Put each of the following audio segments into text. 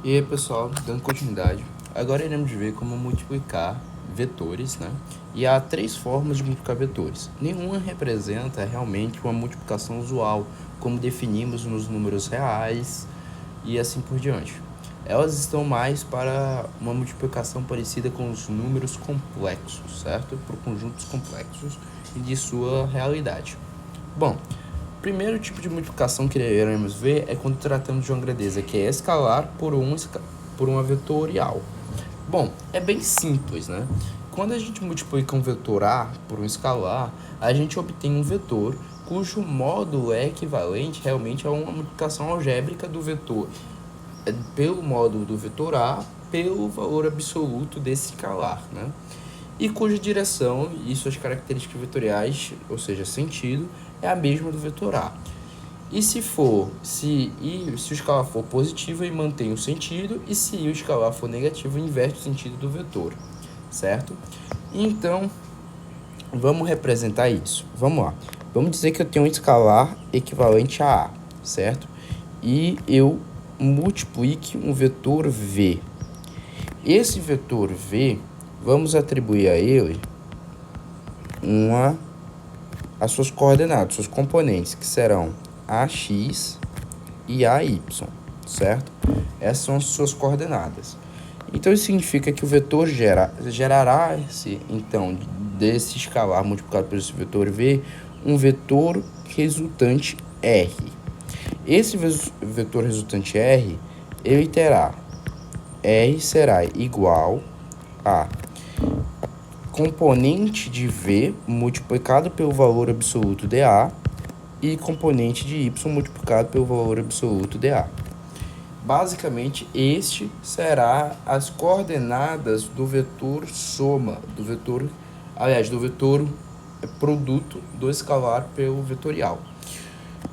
E aí, pessoal, dando continuidade, agora iremos ver como multiplicar vetores, né? E há três formas de multiplicar vetores. Nenhuma representa realmente uma multiplicação usual, como definimos nos números reais e assim por diante. Elas estão mais para uma multiplicação parecida com os números complexos, certo? Por conjuntos complexos e de sua realidade. Bom, o primeiro tipo de multiplicação que iremos ver é quando tratamos de uma grandeza que é escalar por uma vetorial. Bom, é bem simples, né? Quando a gente multiplica um vetor A por um escalar, a gente obtém um vetor cujo módulo é equivalente realmente a uma multiplicação algébrica do vetor pelo módulo do vetor A pelo valor absoluto desse escalar, né? E cuja direção e suas características vetoriais, ou seja, sentido, é a mesma do vetor A. E se o escalar for positivo, ele mantém o sentido, e se o escalar for negativo, inverte o sentido do vetor, certo? Então, vamos representar isso. Vamos lá. Vamos dizer que eu tenho um escalar equivalente a A, certo? E eu multiplique um vetor V. Esse vetor V, vamos atribuir a ele as suas coordenadas, seus componentes, que serão AX e AY, certo? Essas são as suas coordenadas. Então, isso significa que o vetor gerará, então, desse escalar multiplicado por esse vetor V, um vetor resultante R. Esse vetor resultante R, ele terá, R será igual a componente de V multiplicado pelo valor absoluto de A e componente de Y multiplicado pelo valor absoluto de A. Basicamente, este será as coordenadas do vetor soma, do vetor produto do escalar pelo vetorial.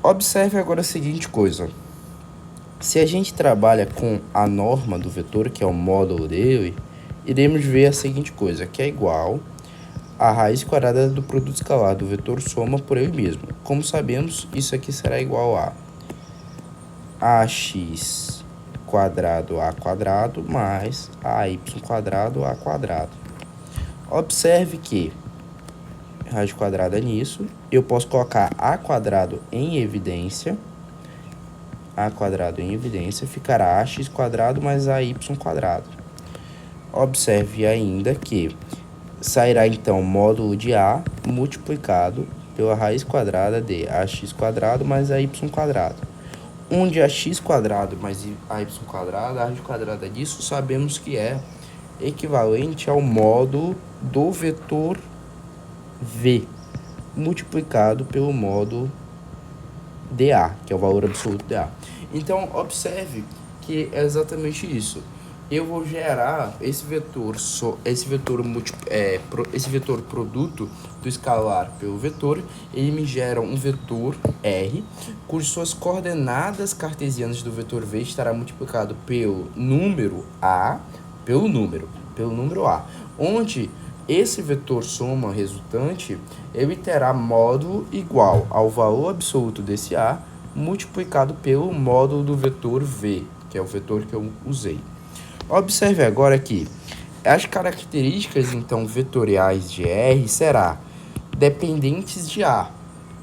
Observe agora a seguinte coisa. Se a gente trabalha com a norma do vetor, que é o módulo dele, iremos ver a seguinte coisa, que é igual a raiz quadrada do produto escalar do vetor soma por ele mesmo. Como sabemos, isso aqui será igual a ax quadrado a quadrado mais ay quadrado a quadrado. Observe que raiz quadrada nisso, eu posso colocar a quadrado em evidência. A quadrado em evidência ficará ax quadrado mais ay quadrado. Observe ainda que sairá então módulo de A multiplicado pela raiz quadrada de ax quadrado mais ay quadrado. Onde ax quadrado mais ay quadrado, a raiz quadrada disso sabemos que é equivalente ao módulo do vetor V multiplicado pelo módulo dA, que é o valor absoluto de A. Então, observe que é exatamente isso. Eu vou gerar esse vetor produto do escalar pelo vetor, ele me gera um vetor R, cujas suas coordenadas cartesianas do vetor V estará multiplicado pelo número A, pelo número A, onde esse vetor soma resultante, ele terá módulo igual ao valor absoluto desse A multiplicado pelo módulo do vetor V, que é o vetor que eu usei. Observe agora que as características, então, vetoriais de R será dependentes de A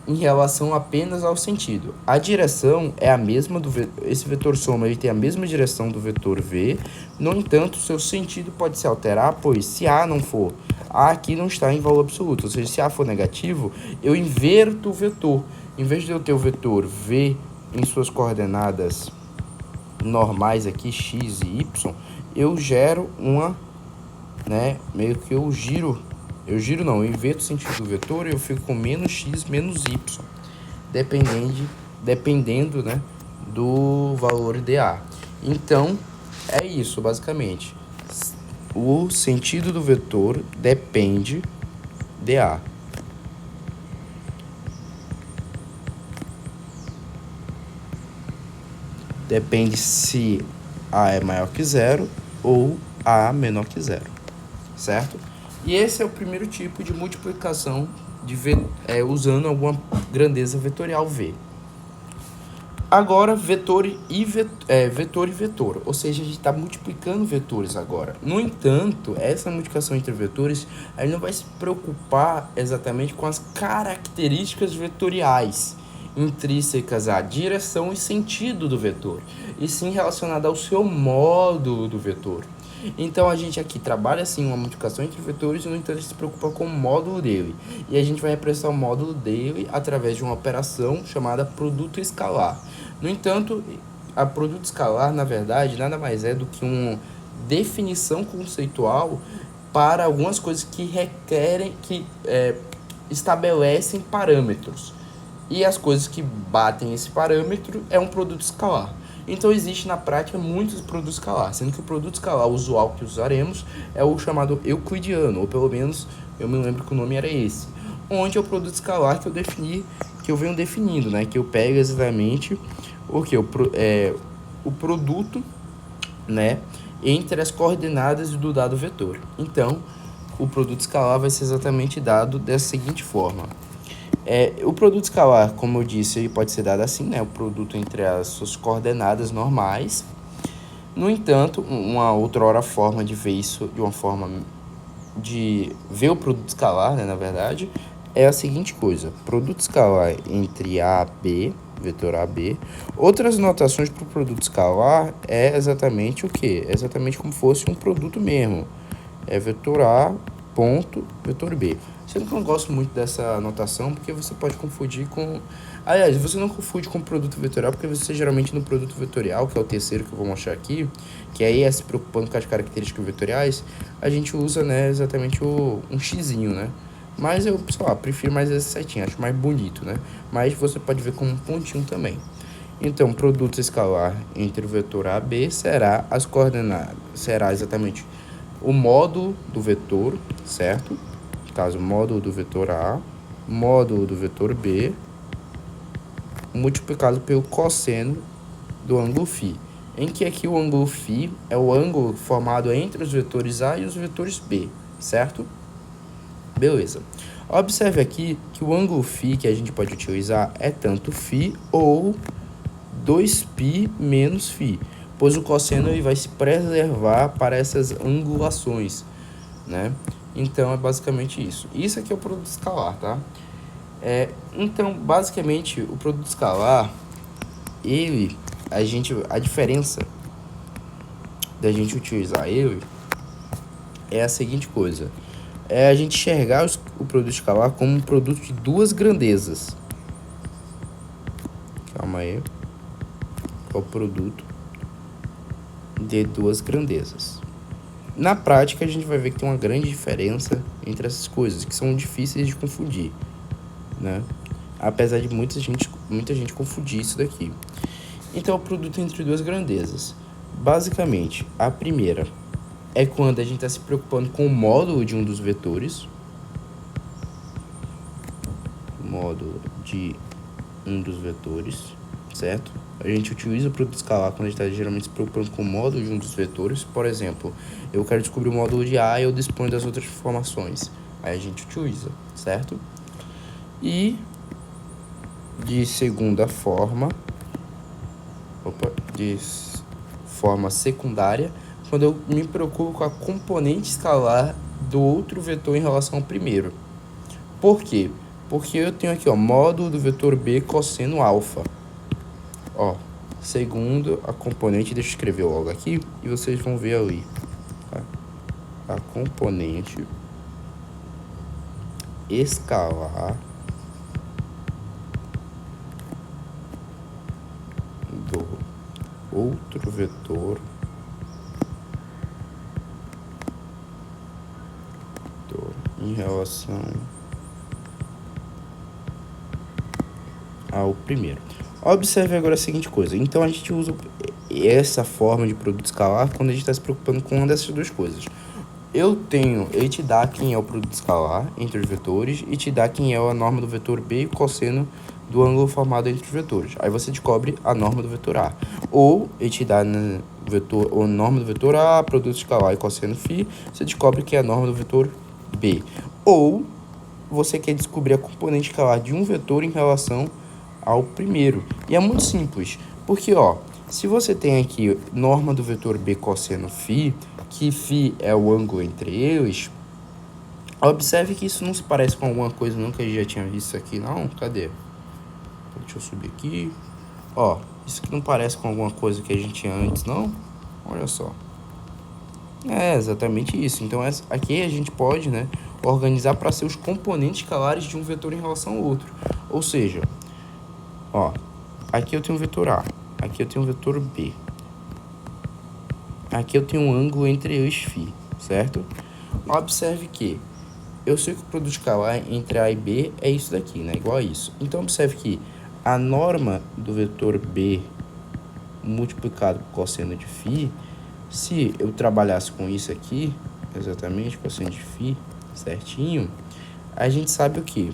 em relação apenas ao sentido. A direção é a mesma esse vetor soma, ele tem a mesma direção do vetor V, no entanto, seu sentido pode se alterar, pois se A não for, A aqui não está em valor absoluto, ou seja, se A for negativo, eu inverto o vetor. Em vez de eu ter o vetor V em suas coordenadas normais aqui, x e y, eu gero meio que eu inverto o sentido do vetor e eu fico com menos x menos y, dependendo, do valor de A. Então, é isso, basicamente. O sentido do vetor depende de A. Depende se A é maior que zero ou A menor que zero, certo? E esse é o primeiro tipo de multiplicação usando alguma grandeza vetorial V. Agora, vetor e vetor, ou seja, a gente está multiplicando vetores agora. No entanto, essa multiplicação entre vetores, a gente não vai se preocupar exatamente com as características vetoriais intrínsecas à direção e sentido do vetor, e sim relacionada ao seu módulo do vetor. Então a gente aqui trabalha assim uma multiplicação entre vetores, no entanto a gente se preocupa com o módulo dele. E a gente vai representar o módulo dele através de uma operação chamada produto escalar. No entanto, a produto escalar, na verdade, nada mais é do que uma definição conceitual para algumas coisas que requerem, estabelecem parâmetros. E as coisas que batem esse parâmetro é um produto escalar. Então existe na prática muitos produtos escalar, sendo que o produto escalar usual que usaremos é o chamado euclidiano, ou pelo menos eu me lembro que o nome era esse, onde é o produto escalar que eu venho definindo, né? Que eu pego exatamente o produto, né, entre as coordenadas do dado vetor. Então, o produto escalar vai ser exatamente dado dessa seguinte forma. O produto escalar, como eu disse, ele pode ser dado assim, né? O produto entre as suas coordenadas normais. No entanto, uma outra forma de ver isso, de uma forma de ver o produto escalar, né, na verdade, é a seguinte coisa. Produto escalar entre A e B, vetor AB. Outras notações para o produto escalar é exatamente o quê? É exatamente como fosse um produto mesmo. É vetor A ponto vetor B. Sendo que eu não gosto muito dessa notação, porque você pode confundir com... Aliás, você não confunde com produto vetorial, porque você geralmente no produto vetorial, que é o terceiro que eu vou mostrar aqui, que aí é se preocupando com as características vetoriais, a gente usa, né, exatamente um xizinho, né? Mas eu, sei lá, prefiro mais esse setinho, acho mais bonito, né? Mas você pode ver como um pontinho também. Então, produto escalar entre o vetor A e B será as coordenadas, será exatamente o módulo do vetor, certo? No caso, módulo do vetor A, módulo do vetor B, multiplicado pelo cosseno do ângulo φ, em que aqui o ângulo φ é o ângulo formado entre os vetores A e os vetores B, certo? Beleza. Observe aqui que o ângulo φ que a gente pode utilizar é tanto φ ou 2π menos φ, pois o cosseno ele vai se preservar para essas angulações, né? Então, é basicamente isso. Isso aqui é o produto escalar, tá? Então, basicamente, o produto escalar, a diferença da gente utilizar ele é a seguinte coisa. É a gente enxergar o produto escalar como um produto de duas grandezas. Calma aí. É o produto de duas grandezas. Na prática, a gente vai ver que tem uma grande diferença entre essas coisas, que são difíceis de confundir, né? Apesar de muita gente confundir isso daqui. Então, o produto entre duas grandezas. Basicamente, a primeira é quando a gente está se preocupando com o módulo de um dos vetores. Módulo de um dos vetores, certo? A gente utiliza o produto escalar quando a gente está geralmente se preocupando com o módulo de um dos vetores. Por exemplo, eu quero descobrir o módulo de A e eu disponho das outras informações. Aí a gente utiliza, certo? E de segunda forma, de forma secundária, quando eu me preocupo com a componente escalar do outro vetor em relação ao primeiro. Por quê? Porque eu tenho aqui, ó, módulo do vetor B cosseno alfa. Ó, segundo a componente, deixa eu escrever logo aqui e vocês vão ver ali, tá? A componente escalar do outro vetor em relação ao primeiro. Observe agora a seguinte coisa. Então, a gente usa essa forma de produto escalar quando a gente está se preocupando com uma dessas duas coisas. Ele te dá quem é o produto escalar entre os vetores e te dá quem é a norma do vetor B e o cosseno do ângulo formado entre os vetores. Aí você descobre a norma do vetor A. Ou ele te dá a norma do vetor A, produto escalar e cosseno φ, você descobre que é a norma do vetor B. Ou você quer descobrir a componente escalar de um vetor em relação ao primeiro. E é muito simples. Porque, ó, se você tem aqui norma do vetor B cosseno φ, que φ é o ângulo entre eles, observe que isso não se parece com alguma coisa não que a gente já tinha visto aqui, não? Cadê? Deixa eu subir aqui. Ó, isso aqui não parece com alguma coisa que a gente tinha antes, não? Olha só. É exatamente isso. Então, aqui a gente pode, né, organizar para ser os componentes escalares de um vetor em relação ao outro. Ou seja, ó, aqui eu tenho um vetor A, aqui eu tenho um vetor B. Aqui eu tenho um ângulo entre eles φ, certo? Observe que eu sei que o produto escalar entre A e B é isso daqui, né? Igual a isso. Então, observe que a norma do vetor B multiplicado por cosseno de φ, se eu trabalhasse com isso aqui, exatamente, cosseno de φ, certinho, a gente sabe o quê?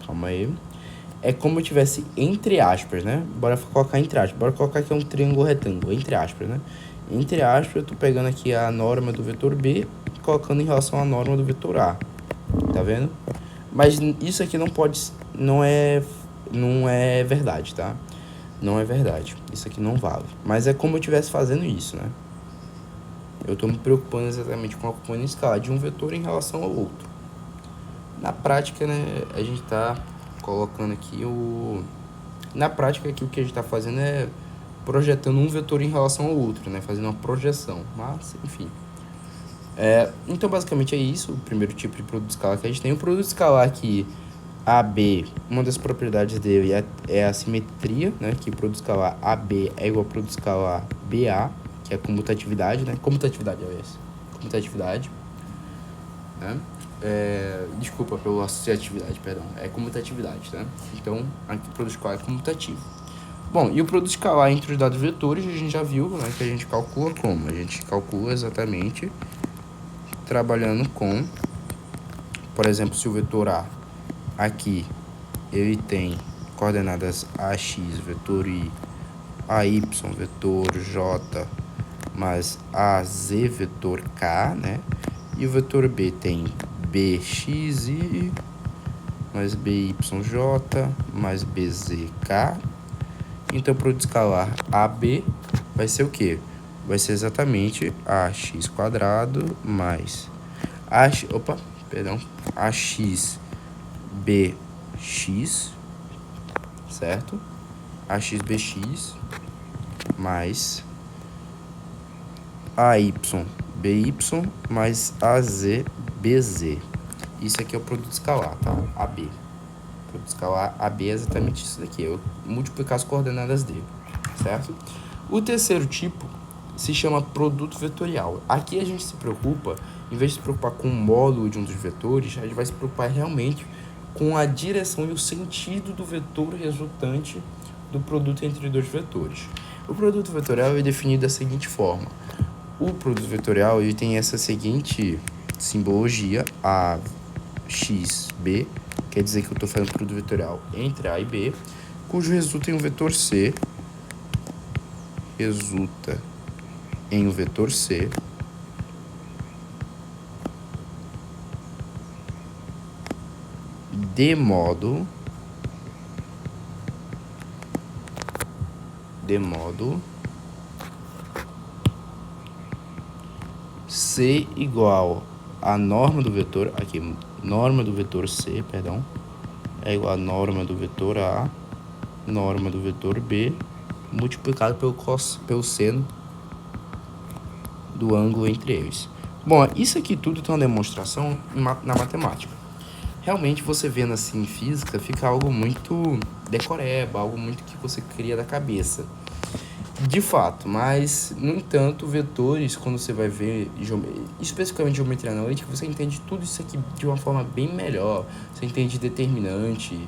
Calma aí, é como eu tivesse entre aspas, né? Bora colocar entre aspas, bora colocar aqui um triângulo retângulo, entre aspas, né? Entre aspas, eu tô pegando aqui a norma do vetor B, colocando em relação à norma do vetor A, tá vendo? Mas isso aqui não é verdade, tá? Não é verdade. Isso aqui não vale. Mas é como eu estivesse fazendo isso, né? Eu estou me preocupando exatamente com a componente escalar de um vetor em relação ao outro. Na prática, né, a gente está colocando aqui Na prática, aqui o que a gente está fazendo é projetando um vetor em relação ao outro, né? Fazendo uma projeção. Mas, enfim. Então, basicamente é isso. O primeiro tipo de produto escalar que a gente tem. O produto escalar aqui... AB, uma das propriedades dele é a simetria, né? Que produto escalar AB é igual a produto escalar BA, que é a comutatividade, né? Comutatividade, aliás. Comutatividade. Né? Desculpa pela associatividade, perdão. É comutatividade, né? Então, aqui o produto escalar é comutativo. Bom, e o produto escalar entre os dados vetores, a gente já viu, né? Que a gente calcula como? A gente calcula exatamente trabalhando com, por exemplo, se o vetor A aqui ele tem coordenadas AX, vetor Y, AY, vetor J, mais AZ, vetor K, né? E o vetor B tem BXY, mais BYJ, mais BZK. Então, para o escalar AB vai ser o quê? Vai ser exatamente AX quadrado mais AX BX, certo? AXBX mais AYBY mais AZBZ. Isso aqui é o produto escalar, tá? AB. O produto escalar AB é exatamente isso daqui. Eu multiplicar as coordenadas dele, certo? O terceiro tipo se chama produto vetorial. Aqui a gente se preocupa, em vez de se preocupar com o módulo de um dos vetores, a gente vai se preocupar realmente com a direção e o sentido do vetor resultante do produto entre dois vetores. O produto vetorial é definido da seguinte forma. O produto vetorial ele tem essa seguinte simbologia, AXB, quer dizer que eu estou fazendo produto vetorial entre A e B, cujo resulta em um vetor C, de modo C igual a norma do vetor, aqui, norma do vetor C, perdão, é igual a norma do vetor A, norma do vetor B, multiplicado pelo seno do ângulo entre eles. Bom, isso aqui tudo tem uma demonstração na matemática. Realmente, você vendo assim em física, fica algo muito decoreba, algo muito que você cria da cabeça. De fato, mas, no entanto, vetores, quando você vai ver, especificamente geometria analítica, você entende tudo isso aqui de uma forma bem melhor. Você entende determinante,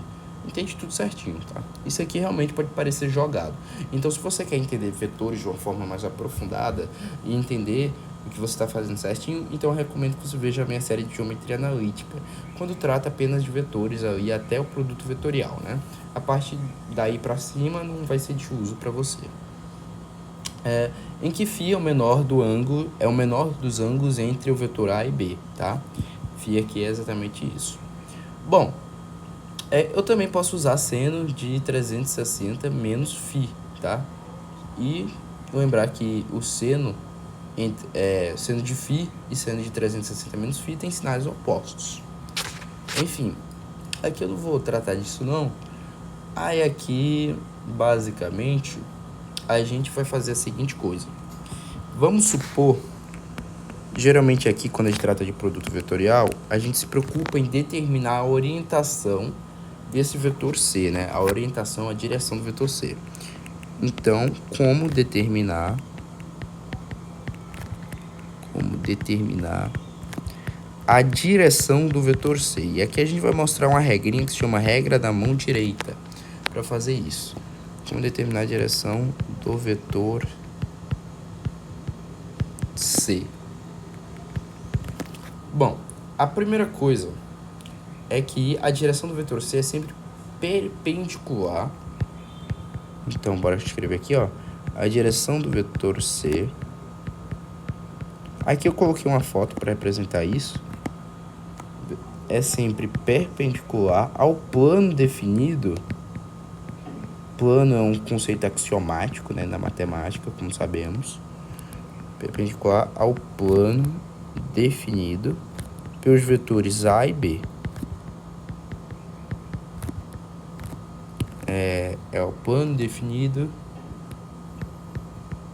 entende tudo certinho, tá? Isso aqui realmente pode parecer jogado. Então, se você quer entender vetores de uma forma mais aprofundada e entender o que você está fazendo certinho, então eu recomendo que você veja a minha série de geometria analítica, quando trata apenas de vetores ali até o produto vetorial, né? A partir daí para cima não vai ser de uso para você. Em que φ é o menor do ângulo, é o menor dos ângulos entre o vetor A e B, tá? Φ aqui é exatamente isso. Bom, Eu também posso usar seno de 360 menos φ, tá? E lembrar que o seno, seno de φ e seno de 360 menos φ tem sinais opostos. Enfim, aqui eu não vou tratar disso não. Aí aqui, basicamente, a gente vai fazer a seguinte coisa. Vamos supor, geralmente aqui quando a gente trata de produto vetorial, a gente se preocupa em determinar a orientação desse vetor C, né? A orientação, a direção do vetor C. Então, como determinar a direção do vetor C? E aqui a gente vai mostrar uma regrinha que se chama regra da mão direita para fazer isso. Como determinar a direção do vetor C. Bom, a primeira coisa é que a direção do vetor C é sempre perpendicular. Então, bora escrever aqui, ó. A direção do vetor C. Aqui eu coloquei uma foto para representar isso. É sempre perpendicular ao plano definido. Plano é um conceito axiomático, né, na matemática, como sabemos. Perpendicular ao plano definido pelos vetores A e B. É o plano definido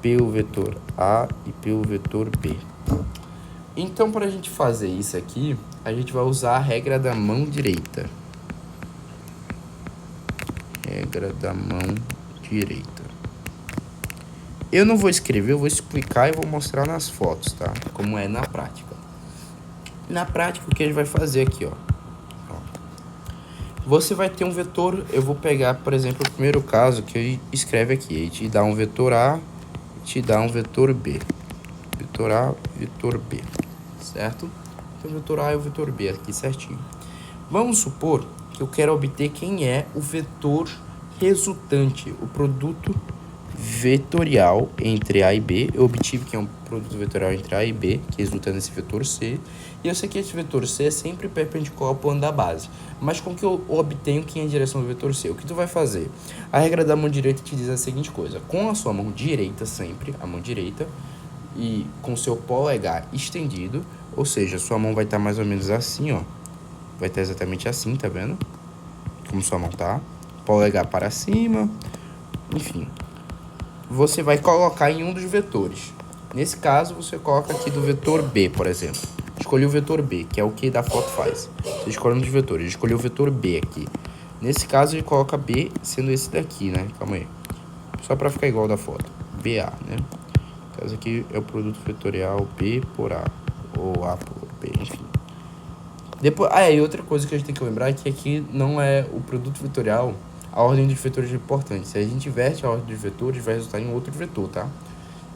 pelo vetor A e pelo vetor B. Então, para a gente fazer isso aqui, a gente vai usar a regra da mão direita. Regra da mão direita. Eu não vou escrever, eu vou explicar e vou mostrar nas fotos, tá? Como é na prática. Na prática, o que a gente vai fazer aqui, ó. Você vai ter um vetor, eu vou pegar, por exemplo, o primeiro caso que eu escreve aqui. Ele te dá um vetor A, te dá um vetor B. Vetor A, vetor B, certo? Então, o vetor A e o vetor B aqui certinho. Vamos supor que eu quero obter quem é o vetor resultante, o produto vetorial entre A e B. Eu obtive que é um produto vetorial entre A e B, que resulta nesse vetor C. E eu sei que esse vetor C é sempre perpendicular ao plano da base. Mas como que eu obtenho quem é a direção do vetor C? O que tu vai fazer? A regra da mão direita te diz a seguinte coisa. Com a sua mão direita sempre, a mão direita, e com o seu polegar estendido, ou seja, sua mão vai estar mais ou menos assim, ó. Vai estar exatamente assim, tá vendo? Como sua mão tá. Polegar para cima, enfim. Você vai colocar em um dos vetores. Nesse caso, você coloca aqui do vetor B, por exemplo. Escolhi o vetor B, que é o que da foto faz. Você escolhe um dos vetores. Escolhi o vetor B aqui. Nesse caso, ele coloca B sendo esse daqui, né? Calma aí. Só para ficar igual da foto. BA, né? No caso aqui é o produto vetorial B por A. Ou A por B, enfim. Depois, e outra coisa que a gente tem que lembrar é que aqui não é o produto vetorial, a ordem dos vetores é importante. Se a gente inverte a ordem dos vetores, vai resultar em outro vetor, tá?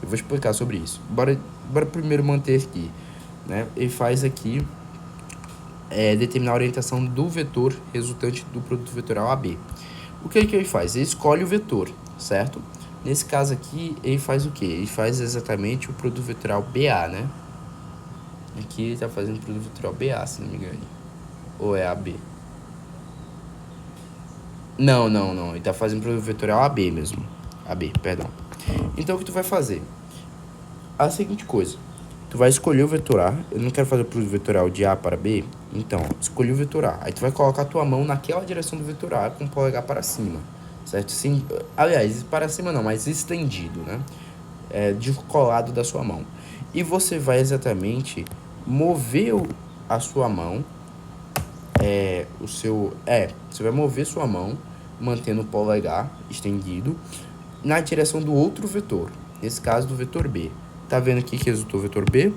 Eu vou explicar sobre isso. Bora primeiro manter aqui, né? Ele faz aqui determinar a orientação do vetor resultante do produto vetorial AB. O que ele faz? Ele escolhe o vetor, certo? Nesse caso aqui, ele faz o quê? Ele faz exatamente o produto vetorial BA, né? Aqui ele está fazendo o produto vetorial BA, se não me engano. Ou é AB? Não. Ele está fazendo o produto vetorial AB mesmo. AB, perdão. Então, o que tu vai fazer? A seguinte coisa. Tu vai escolher o vetor A. Eu não quero fazer o produto vetorial de A para B. Então, escolhi o vetor A. Aí tu vai colocar a tua mão naquela direção do vetor A com o polegar para cima. Certo? Sim, aliás, para cima não, mas estendido, né? Descolado da sua mão. E você vai exatamente mover a sua mão. Você vai mover sua mão, mantendo o polegar estendido, na direção do outro vetor. Nesse caso, do vetor B. Tá vendo aqui que resultou o vetor B?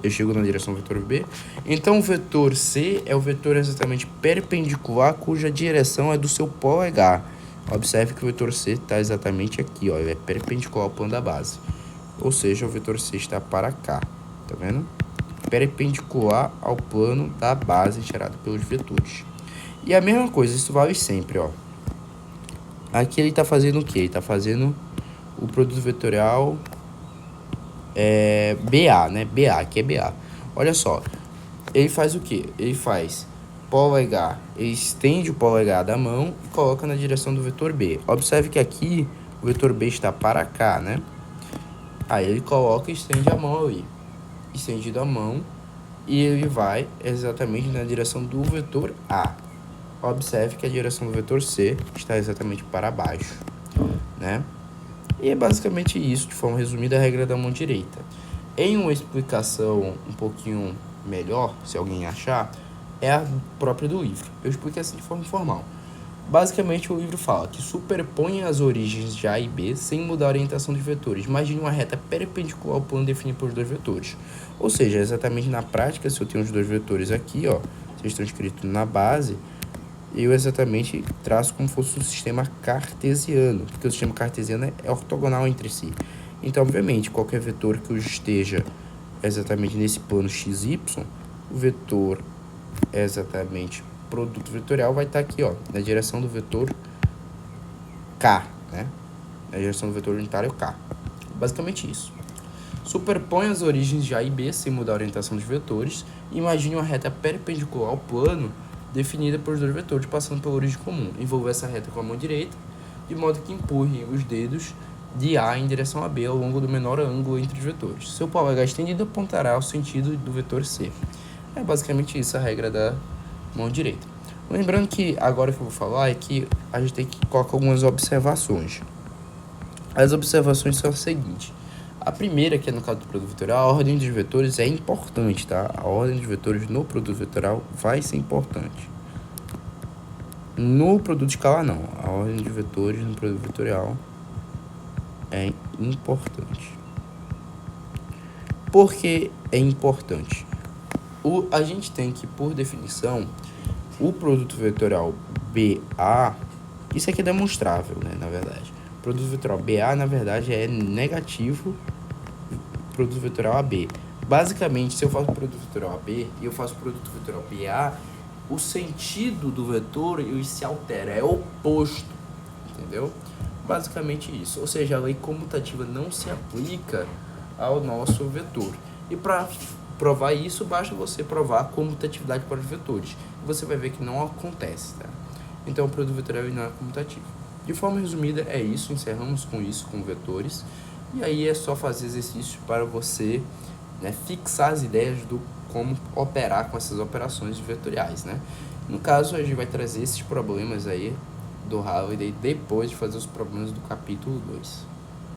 Eu chego na direção do vetor B. Então, o vetor C é o vetor exatamente perpendicular, cuja direção é do seu polegar. Observe que o vetor C está exatamente aqui, ó. Ele é perpendicular ao plano da base. Ou seja, o vetor C está para cá. Tá vendo? Perpendicular ao plano da base gerado pelos vetores. E a mesma coisa, isso vale sempre, ó. Aqui ele está fazendo o quê? Ele está fazendo o produto vetorial BA, né? BA, aqui é BA. Olha só, ele faz o quê? Ele faz polegar, ele estende o polegar da mão e coloca na direção do vetor B. Observe que aqui o vetor B está para cá, né? Aí ele coloca e estende a mão ali. Estendido a mão, e ele vai exatamente na direção do vetor A. Observe que a direção do vetor C está exatamente para baixo, né? E é basicamente isso, de forma resumida, a regra da mão direita. Em uma explicação um pouquinho melhor, se alguém achar, é a própria do livro. Eu expliquei assim de forma informal. Basicamente, o livro fala que superpõe as origens de A e B sem mudar a orientação dos vetores. Imagine uma reta perpendicular ao plano definido por dois vetores. Ou seja, exatamente na prática, se eu tenho os dois vetores aqui, ó, vocês estão escritos na base, eu exatamente traço como fosse um sistema cartesiano, porque o sistema cartesiano é ortogonal entre si. Então, obviamente, qualquer vetor que esteja exatamente nesse plano xy, o vetor exatamente produto vetorial vai estar aqui, ó, na direção do vetor K, né? Na direção do vetor unitário K. Basicamente isso. Superpõe as origens de A e B sem mudar a orientação dos vetores. E imagine uma reta perpendicular ao plano definida por dois vetores passando pela origem comum. Envolva essa reta com a mão direita, de modo que empurre os dedos de A em direção a B ao longo do menor ângulo entre os vetores. Seu polegar estendido apontará ao sentido do vetor C. É basicamente isso a regra da mão direita. Lembrando que agora que eu vou falar é que a gente tem que colocar algumas observações. As observações são as seguintes. A primeira, que é no caso do produto vetorial, a ordem dos vetores é importante, tá? A ordem dos vetores no produto vetorial vai ser importante. No produto escalar, não. A ordem dos vetores no produto vetorial é importante. Por que é importante? A gente tem que, por definição, o produto vetorial BA, isso aqui é demonstrável, né, na verdade. O produto vetorial BA, na verdade, é negativo produto vetorial AB. Basicamente, se eu faço produto vetorial AB e eu faço produto vetorial BA, o sentido do vetor ele se altera, é oposto, entendeu? Basicamente isso. Ou seja, a lei comutativa não se aplica ao nosso vetor. E para provar isso, basta você provar a comutatividade para os vetores. Você vai ver que não acontece, tá? Então, o produto vetorial não é comutativo. De forma resumida, é isso. Encerramos com isso, com vetores. E aí é só fazer exercícios para você, né, fixar as ideias do como operar com essas operações vetoriais, né? No caso, a gente vai trazer esses problemas aí do Halliday depois de fazer os problemas do capítulo 2.